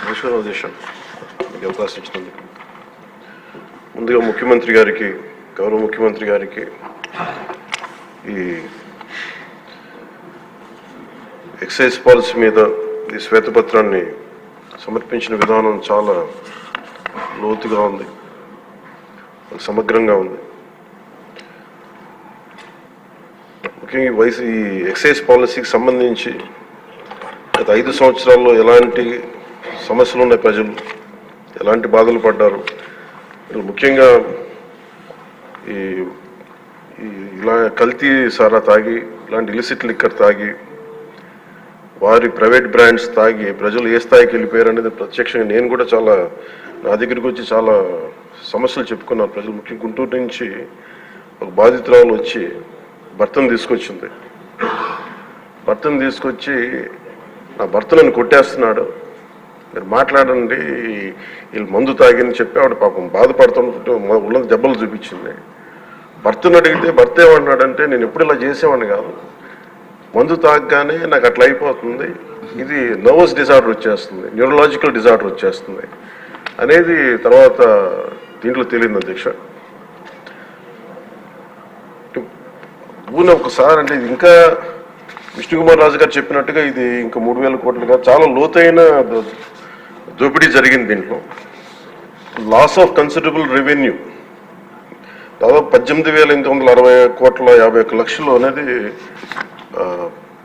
నమస్కారం అధ్యక్ష, మీకు అవకాశం ఇచ్చినందుకు ముందుగా ముఖ్యమంత్రి గారికి, గౌరవ ముఖ్యమంత్రి గారికి ఈ ఎక్సైజ్ పాలసీ మీద ఈ శ్వేతపత్రాన్ని సమర్పించిన విధానం చాలా లోతుగా ఉంది, సమగ్రంగా ఉంది. ముఖ్యంగా ఈ ఎక్సైజ్ పాలసీకి సంబంధించి గత 5 సంవత్సరాల్లో ఎలాంటి సమస్యలు ఉన్నాయి, ప్రజలు ఎలాంటి బాధలు పడ్డారు, ముఖ్యంగా ఇలా కల్తీ సారా తాగి, ఇలాంటి ఇలిసిట్ లిక్కర్ తాగి, వారి ప్రైవేట్ బ్రాండ్స్ తాగి ప్రజలు ఏ స్థాయికి వెళ్ళిపోయారు అనేది ప్రత్యక్షంగా నేను కూడా చాలా నా దగ్గరికి వచ్చి చాలా సమస్యలు చెప్పుకున్నాను. ప్రజలు ముఖ్యంగా గుంటూరు నుంచి ఒక బాధితురాలు వచ్చి భర్తను తీసుకొచ్చింది. భర్తను తీసుకొచ్చి నా భర్త నన్ను కొట్టేస్తున్నాడు, మీరు మాట్లాడండి, వీళ్ళు మందు తాగిని చెప్పి ఆవిడ పాపం బాధపడుతుంటే ఉన్న దెబ్బలు చూపించింది. భర్తను అడిగితే భర్త ఏమన్నాడంటే, నేను ఎప్పుడు ఇలా చేసేవాడిని కాదు, మందు తాగగానే నాకు అట్లా అయిపోతుంది, ఇది నర్వస్ డిజార్డర్ వచ్చేస్తుంది, న్యూరలాజికల్ డిజార్డర్ వచ్చేస్తుంది అనేది తర్వాత దీంట్లో తెలియదు అధ్యక్ష. పూర్ణ ఒకసారి అంటే ఇది ఇంకా విష్ణుకుమార్ రాజు గారు చెప్పినట్టుగా ఇది ఇంకా 3,000 కోట్లుగా చాలా లోతైన దోపిడీ జరిగింది. దీంట్లో లాస్ ఆఫ్ కన్సిడరబుల్ రెవెన్యూ దాదాపు 18,860 కోట్ల 51 లక్షలు అనేది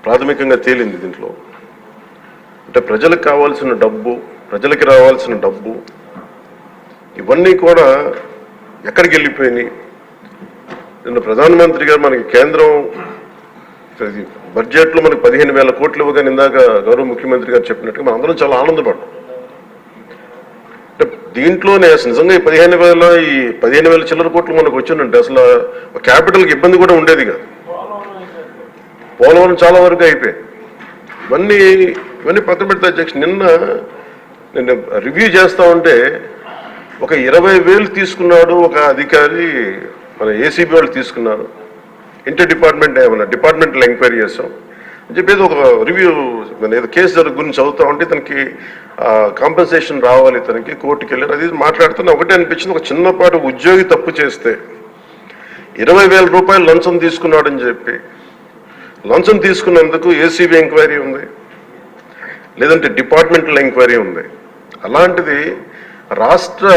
ప్రాథమికంగా తేలింది. దీంట్లో అంటే ప్రజలకు కావాల్సిన డబ్బు, ప్రజలకి రావాల్సిన డబ్బు ఇవన్నీ కూడా ఎక్కడికి వెళ్ళిపోయినాయి. నిన్న ప్రధానమంత్రి గారు మనకి కేంద్రం బడ్జెట్లో మనకి 15,000 కోట్లు ఇవ్వగానే ఇందాక గౌరవ ముఖ్యమంత్రి గారు చెప్పినట్టుగా మనం అందరం చాలా ఆనందపడ్డాం. అంటే దీంట్లోనే నిజంగా ఈ 15,000 చిల్లర కోట్లు మనకు వచ్చిందంటే అసలు క్యాపిటల్కి ఇబ్బంది కూడా ఉండేది కాదు. పోలవరం చాలా వరకు అయిపోయాయి. ఇవన్నీ పక్కన పెడితే అధ్యక్ష, నిన్న రివ్యూ చేస్తా ఉంటే ఒక 20,000 తీసుకున్నాడు ఒక అధికారి, మన ఏసీబీ వాళ్ళు తీసుకున్నారు. ఇంటర్ డిపార్ట్మెంట్ ఏమన్నా డిపార్ట్మెంట్లో ఎంక్వైరీ చేస్తాం అని చెప్పేది ఒక రివ్యూ ఏదో కేసు గురించి చదువుతా ఉంటే తనకి కాంపెన్సేషన్ రావాలి, తనకి కోర్టుకి వెళ్ళారు. అది మాట్లాడుతున్నా ఒకటే అనిపించింది, ఒక చిన్నపాటి ఉద్యోగి తప్పు చేస్తే 20,000 రూపాయలు లంచం తీసుకున్నాడని చెప్పి లంచం తీసుకున్నందుకు ఏసీబీ ఎంక్వైరీ ఉంది, లేదంటే డిపార్ట్మెంటల్ ఎంక్వైరీ ఉంది. అలాంటిది రాష్ట్ర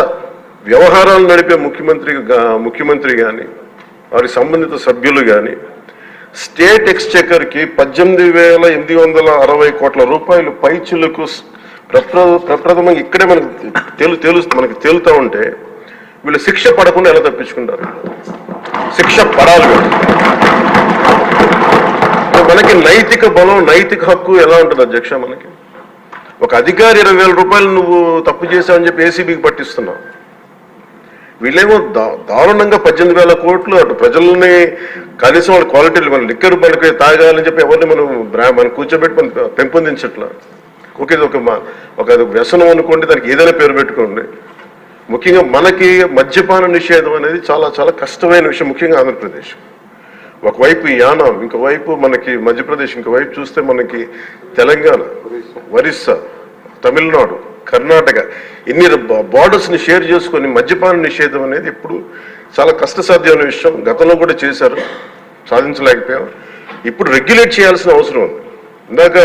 వ్యవహారాలు నడిపే ముఖ్యమంత్రి కానీ వారి సంబంధిత సభ్యులు కానీ స్టేట్ ఎక్స్చెకర్కి 18,860 కోట్ల రూపాయలు పైచిలకు ప్రప్రథమంగా ఇక్కడే మనకి తేలుతూ ఉంటే వీళ్ళు శిక్ష పడకుండా ఎలా తప్పించుకుంటారు? శిక్ష పడాలి. మనకి నైతిక బలం, నైతిక హక్కు ఎలా ఉంటుంది అధ్యక్ష? మనకి ఒక అధికారి 20,000 రూపాయలు నువ్వు తప్పు చేశావని చెప్పి ఏసీబీకి పట్టిస్తున్నావు. వీళ్ళేమో దారుణంగా 18,000 కోట్లు అటు ప్రజల్ని కనీసం వాళ్ళ క్వాలిటీలు మన లిక్కర్ మనకి తాగాలని చెప్పి ఎవరిని మనం కూర్చోబెట్టి మనం పెంపొందించట్లా. ఓకే, ఒక వ్యసనం అనుకోండి, దానికి ఏదైనా పేరు పెట్టుకోండి. ముఖ్యంగా మనకి మద్యపాన నిషేధం అనేది చాలా చాలా కష్టమైన విషయం, ముఖ్యంగా ఆంధ్రప్రదేశ్. ఒకవైపు యానాం, ఇంకోవైపు మనకి మధ్యప్రదేశ్, ఇంకోవైపు చూస్తే మనకి తెలంగాణ, ఒరిస్సా, తమిళనాడు, కర్ణాటక, ఇన్ని బార్డర్స్ని షేర్ చేసుకొని మద్యపాన నిషేధం అనేది ఇప్పుడు చాలా కష్టసాధ్యమైన విషయం. గతంలో కూడా చేశారు, సాధించలేకపోయాం. ఇప్పుడు రెగ్యులేట్ చేయాల్సిన అవసరం ఉంది. ఇందాక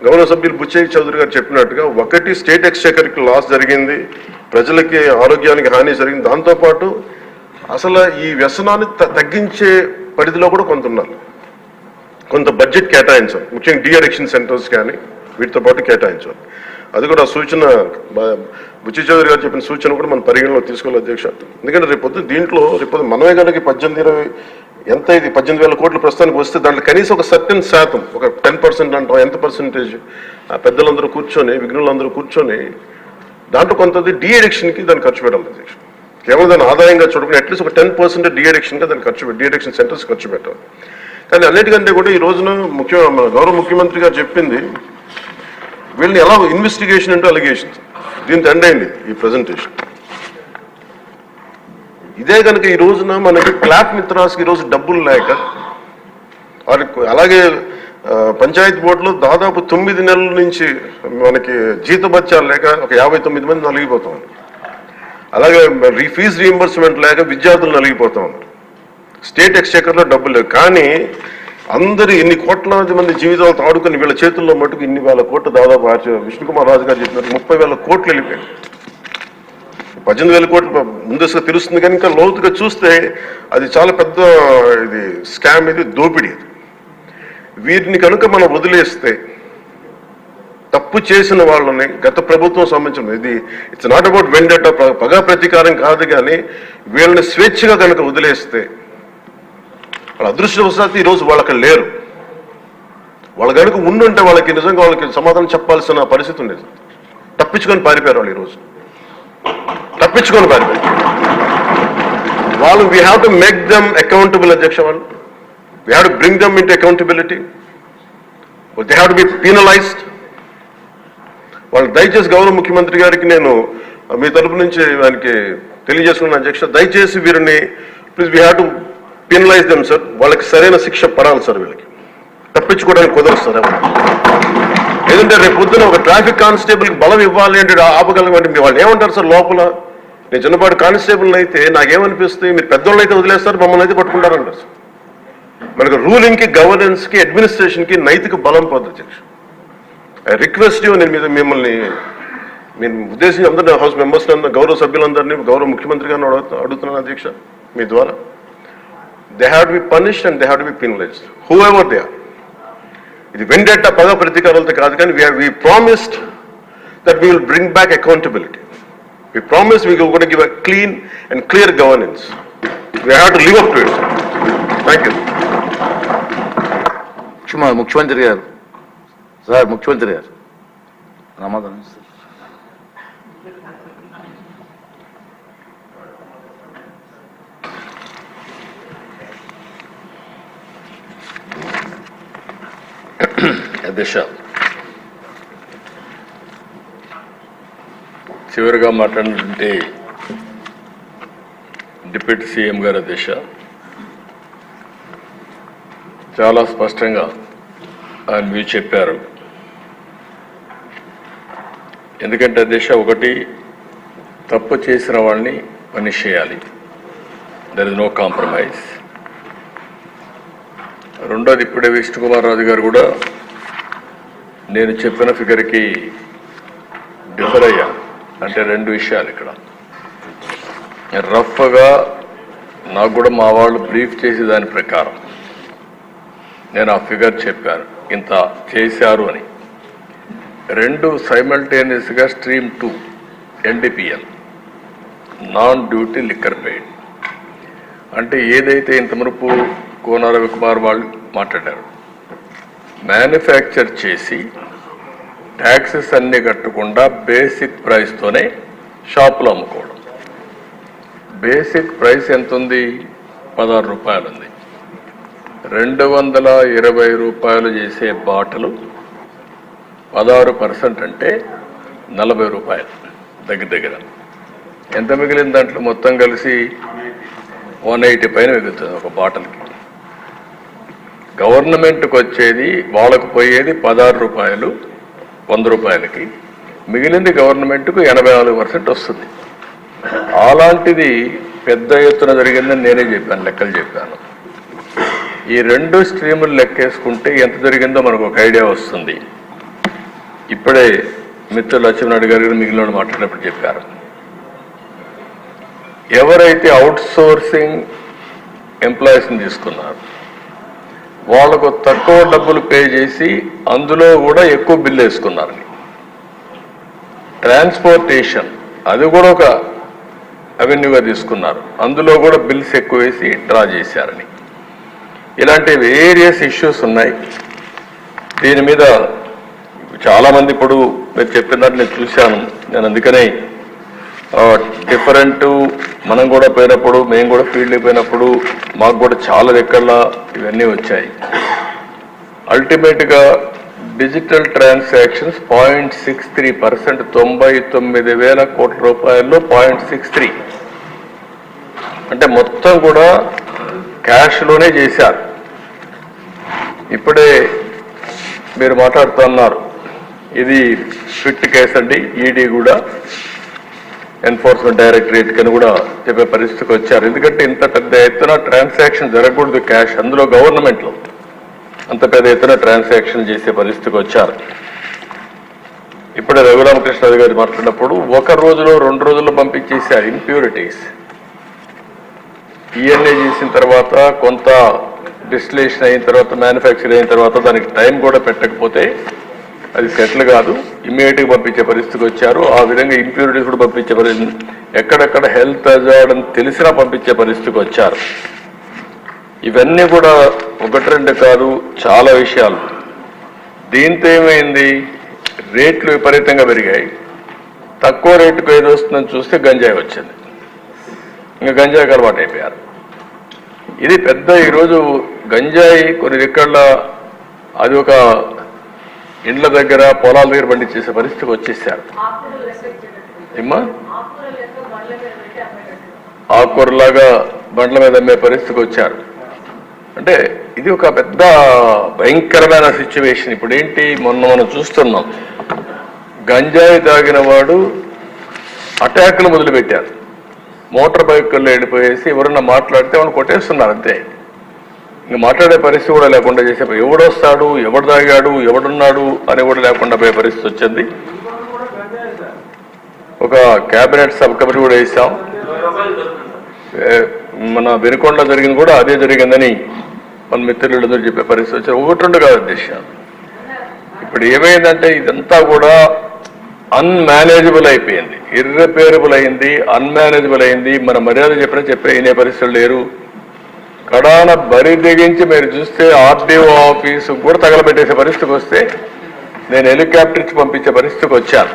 గౌరవ సభ్యులు బుచ్చయ్య చౌదరి గారు చెప్పినట్టుగా ఒకటి స్టేట్ ఎక్స్చెకర్కి లాస్ జరిగింది, ప్రజలకి ఆరోగ్యానికి హాని జరిగింది. దాంతోపాటు అసలు ఈ వ్యసనాన్ని తగ్గించే పరిధిలో కూడా కొంత ఉన్నారు, కొంత బడ్జెట్ కేటాయించాలి. ముఖ్యంగా డీ అడిక్షన్ సెంటర్స్ కానీ వీటితో పాటు కేటాయించాలి. అది కూడా సూచన బుచ్చి చౌదరి గారు చెప్పిన సూచన కూడా మనం పరిగణలో తీసుకోవాలి అధ్యక్ష. ఎందుకంటే రేపొద్దు మనమే కనుక 18,000 ఎంత ఇది 18,000 కోట్లు ప్రస్తుతానికి వస్తే దాంట్లో కనీసం ఒక సర్టెన్ శాతం, ఒక 10% అంటాం, ఎంత పర్సెంటేజ్ పెద్దలందరూ కూర్చొని, విఘ్నులందరూ కూర్చొని దాంట్లో కొంత డీ అడిక్షన్కి దాన్ని ఖర్చు పెట్టాలి అధ్యక్ష. కేవలం దాన్ని ఆదాయంగా చూడకుండా అట్లీస్ట్ ఒక 10% డీ అడిక్షన్గా దాన్ని డీ అడిక్షన్ సెంటర్స్ ఖర్చు పెట్టాలి. కానీ అన్నిటికంటే కూడా ఈ రోజున గౌరవ ముఖ్యమంత్రి గారు చెప్పింది, వీళ్ళని ఎలా ఇన్వెస్టిగేషన్ అంటే అలిగేషన్స్, దీంతో ఎండ్ అయింది ఈ ప్రజెంటేషన్. ఇదే కనుక ఈ రోజున మనకి క్లాప్ మిత్రాస్కి ఈరోజు డబ్బులు లేక వారికి, అలాగే పంచాయతీ బోర్డులో దాదాపు 9 నెలల నుంచి మనకి జీతభత్యాలు లేక ఒక 59 మంది నలిగిపోతాం. అలాగే ఫీజు రీఎంబర్స్మెంట్ లేక విద్యార్థులు నలిగిపోతా ఉన్నారు. స్టేట్ ఎక్స్చెకర్లో డబ్బులు లేవు. కానీ అందరూ ఇన్ని కోట్లాది మంది జీవితాలతో ఆడుకుని వీళ్ళ చేతుల్లో మటుకు ఇన్ని వేల కోట్లు దాదాపు విష్ణుకుమార్ రాజు గారు చెప్పినట్టు 30,000 కోట్లు వెళ్ళిపోయాయి. 18,000 కోట్లు ముందస్తుగా తెలుస్తుంది, కానీ ఇంకా లోతుగా చూస్తే అది చాలా పెద్ద ఇది స్కామ్, ఇది దోపిడీ. వీటిని కనుక మనం వదిలేస్తే తప్పు చేసిన వాళ్ళని గత ప్రభుత్వం సంబంధించిన ఇది ఇట్స్ నాట్ అబౌట్ వెండట పగా ప్రతీకారం కాదు, కానీ వీళ్ళని స్వేచ్ఛగా కనుక వదిలేస్తే వాళ్ళ అదృష్టవశాత్తు ఈరోజు వాళ్ళకి లేరు. వాళ్ళు కనుక ఉండుంటే వాళ్ళకి నిజంగా వాళ్ళకి సమాధానం చెప్పాల్సిన పరిస్థితి ఉండేది. తప్పించుకొని పారిపోయారు వాళ్ళు. ఈరోజు తప్పించుకొని పారిపోయారు వాళ్ళు. We have to make them accountable అధ్యక్ష. వాళ్ళు we have to bring them into accountability. They have to be penalised. వాళ్ళు దయచేసి గౌరవ ముఖ్యమంత్రి గారికి నేను మీ తరపు నుంచి ఆయనకి తెలియజేసుకున్నాను అధ్యక్ష, దయచేసి వీరిని please we have to penalise them sir. వాళ్ళకి సరైన శిక్ష పడాలి సార్. వీళ్ళకి తప్పించుకోవడానికి కుదరదు సార్. ఏదంటే రేపు పొద్దున ఒక ట్రాఫిక్ కానిస్టేబుల్కి బలం ఇవ్వాలి అంటే ఆపగలమంటే వాళ్ళు ఏమంటారు సార్ లోపల? నేను చిన్నపాటి కానిస్టేబుల్ అయితే నాకేమనిపిస్తుంది, మీరు పెద్దోళ్ళు అయితే వదిలేస్తారు, మమ్మల్ని అయితే పట్టుకుంటారంటారు సార్. మనకు రూలింగ్కి, గవర్నెన్స్కి, అడ్మినిస్ట్రేషన్కి నైతిక బలం పోతుంది అధ్యక్ష. ఐ రిక్వెస్ట్ యూ, నేను మిమ్మల్ని నేను ఉద్దేశించి అందరినీ హౌస్ మెంబర్స్ గౌరవ సభ్యులందరినీ గౌరవ ముఖ్యమంత్రి గారిని అడుగుతున్నాను అధ్యక్ష మీ ద్వారా. They have to be punished and they have to be penalised whoever they are. ఇది వెండెట్ట పగ ప్రతీకారాలతో కాదు, కానీ we promised that we will bring back accountability. We promise we gonna give a clean and clear governance. We have to live up to it. Thank you. ముఖ్యమంత్రి గారు sir, ముఖ్యమంత్రి గారు సమాధానం సార్. అధ్యక్ష, చివరిగా మాట్లాడినటువంటి డిప్యూటీ సీఎం గారు అధ్యక్ష చాలా స్పష్టంగా ఆయన మీరు చెప్పారు. ఎందుకంటే అధ్యక్ష, ఒకటి తప్పు చేసిన వాళ్ళని పనిష్ చేయాలి, దర్ ఇస్ నో కాంప్రమైజ్. రెండోది, ఇప్పుడే విష్ణుకుమార్ రాజు గారు కూడా నేను చెప్పిన ఫిగర్కి డిఫర్ అయ్యా. అంటే రెండు విషయాలు ఇక్కడ రఫ్గా నాకు కూడా మా వాళ్ళు బ్రీఫ్ చేసి దాని ప్రకారం నేను ఆ ఫిగర్ చెప్పాను, ఇంత చేశారు అని. రెండు సైమల్టేనియస్గా stream 2 NDPL non duty liquor paid. అంటే ఏదైతే ఇంత మునుపు కోన రవికుమార్ వాళ్ళు మాట్లాడారు, మ్యానుఫ్యాక్చర్ చేసి ట్యాక్సెస్ అన్నీ కట్టకుండా బేసిక్ ప్రైస్తోనే షాపులో అమ్ముకోవడం. బేసిక్ ప్రైస్ ఎంత ఉంది? 16 రూపాయలు ఉంది. 220 రూపాయలు చేసే బాటలు 16% అంటే 40 రూపాయలు దగ్గర దగ్గర. ఎంత మిగిలిన దాంట్లో మొత్తం కలిసి 180 పైన మిగులుతుంది ఒక బాటల్కి. గవర్నమెంట్కి వచ్చేది, వాళ్ళకు పోయేది 16 రూపాయలు 100 రూపాయలకి, మిగిలింది గవర్నమెంట్కు 84% వస్తుంది. అలాంటిది పెద్ద ఎత్తున జరిగిందని నేనే చెప్పాను, లెక్కలు చెప్పాను. ఈ రెండు స్ట్రీములు లెక్కేసుకుంటే ఎంత జరిగిందో మనకు ఒక ఐడియా వస్తుంది. ఇప్పుడే మిత్రులు లక్ష్మీనాయుడు గారు మిగిలిన మాట్లాడినప్పుడు చెప్పారు, ఎవరైతే అవుట్ సోర్సింగ్ ఎంప్లాయీస్ని తీసుకున్నారు వాళ్ళకు తక్కువ డబ్బులు పే చేసి అందులో కూడా ఎక్కువ బిల్లు వేసుకున్నారని. ట్రాన్స్పోర్టేషన్ అది కూడా ఒక అవెన్యూగా తీసుకున్నారు, అందులో కూడా బిల్స్ ఎక్కువ వేసి డ్రా చేశారని. ఇలాంటి వేరియస్ ఇష్యూస్ ఉన్నాయి. దీని మీద చాలామంది ఇప్పుడు మీరు చెప్పినట్టు నేను చూశాను. నేను అందుకనే డిఫరెంట్ మనం కూడా పోయినప్పుడు, మేము కూడా ఫీల్డ్కి పోయినప్పుడు మాకు కూడా చాలా దగ్గరలో ఇవన్నీ వచ్చాయి. అల్టిమేట్గా డిజిటల్ ట్రాన్సాక్షన్స్ 0.63%, 99,000 కోట్ల రూపాయల్లో 0.63 అంటే మొత్తం కూడా క్యాష్లోనే చేశారు. ఇప్పుడే మీరు మాట్లాడుతున్నారు, ఇది ఫిట్ కేసు అండి, ఈడీ కూడా ఎన్ఫోర్స్మెంట్ డైరెక్టరేట్ కని కూడా చెప్పే పరిస్థితికి వచ్చారు. ఎందుకంటే ఇంత పెద్ద ఎత్తున ట్రాన్సాక్షన్ జరగకూడదు క్యాష్, అందులో గవర్నమెంట్లో అంత పెద్ద ఎత్తున ట్రాన్సాక్షన్ చేసే పరిస్థితికి వచ్చారు. ఇప్పుడే రఘురామకృష్ణ గారు మాట్లాడినప్పుడు 1 రోజులో 2 రోజుల్లో పంపించేశారు ఇంప్యూరిటీస్. ఈఎన్ఏ చేసిన తర్వాత కొంత డిస్టిలేషన్ అయిన తర్వాత మ్యానుఫ్యాక్చర్ అయిన తర్వాత దానికి టైం కూడా పెట్టకపోతే అది సెటిల్ కాదు, ఇమ్మీడియట్గా పంపించే పరిస్థితికి వచ్చారు. ఆ విధంగా ఇంప్యూరిటీస్ కూడా పంపించే పరిస్థితి, ఎక్కడెక్కడ హెల్త్ హజార్డ్ అని తెలిసినా పంపించే పరిస్థితికి వచ్చారు. ఇవన్నీ కూడా 1-2 కాదు, చాలా విషయాలు. దీంతో ఏమైంది, రేట్లు విపరీతంగా పెరిగాయి. తక్కువ రేటుకు ఏది వస్తుందని చూస్తే గంజాయి వచ్చింది. ఇంకా గంజాయికి అలవాటు అయిపోయారు. ఇది పెద్ద ఈరోజు గంజాయి కొన్ని దిక్కళ్ళ అది ఒక ఇండ్ల దగ్గర పొలాల దగ్గర పండించేసే పరిస్థితికి వచ్చేసారు. ఏమ్మా ఆకుకూరలాగా బండ్ల మీద అమ్మే పరిస్థితికి వచ్చారు. అంటే ఇది ఒక పెద్ద భయంకరమైన సిచ్యువేషన్. ఇప్పుడు ఏంటి, మొన్న మనం చూస్తున్నాం, గంజాయి తాగిన వాడు అటాక్లు మొదలుపెట్టారు. మోటార్ బైకుల్లో వెళ్ళిపోయేసి ఎవరన్నా మాట్లాడితే వాళ్ళు కొట్టేస్తున్నారు అంతే. ఇంకా మాట్లాడే పరిస్థితి కూడా లేకుండా చేసే, ఎవడొస్తాడు, ఎవడు తాగాడు, ఎవడున్నాడు అని కూడా లేకుండా పోయే పరిస్థితి వచ్చింది. ఒక క్యాబినెట్ సబ్ కమిటీ కూడా వేసాం. మన వెనుకొండలో జరిగింది కూడా అదే జరిగిందని మన మిత్రులందరూ చెప్పే పరిస్థితి వచ్చారు. 1-2 కాదు అధ్యక్ష. ఇప్పుడు ఏమైందంటే ఇదంతా కూడా అన్మేనేజబుల్ అయిపోయింది, ఇర్రిపేరబుల్ అయింది, అన్మేనేజబుల్ అయింది. మన మర్యాద చెప్పే వినే పరిస్థితులు లేరు. కడాన బరి తెగించి మీరు చూస్తే ఆర్డీఓ ఆఫీసు కూడా తగలబెట్టేసే పరిస్థితికి వస్తే నేను హెలికాప్టర్ ఇచ్చి పంపించే పరిస్థితికి వచ్చాను.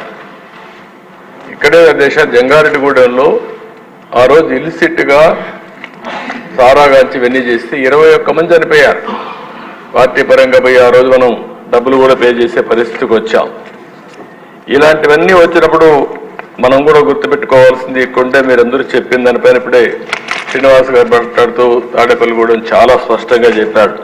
ఇక్కడే దేశ జంగారెడ్డిగూడెంలో ఆ రోజు ఇల్సిట్గా సారాగాంచి ఇవన్నీ చేస్తే 21 మంది చనిపోయారు. పార్టీ పరంగా పోయి ఆ రోజు మనం డబ్బులు కూడా పే చేసే పరిస్థితికి వచ్చాం. ఇలాంటివన్నీ వచ్చినప్పుడు మనం కూడా గుర్తుపెట్టుకోవాల్సింది కొంటే మీరందరూ చెప్పిన దానిపైన ఇప్పుడే శ్రీనివాస్ గారు మాట్లాడుతూ తాడేపల్లిగూడెం చాలా స్పష్టంగా చెప్పాడు.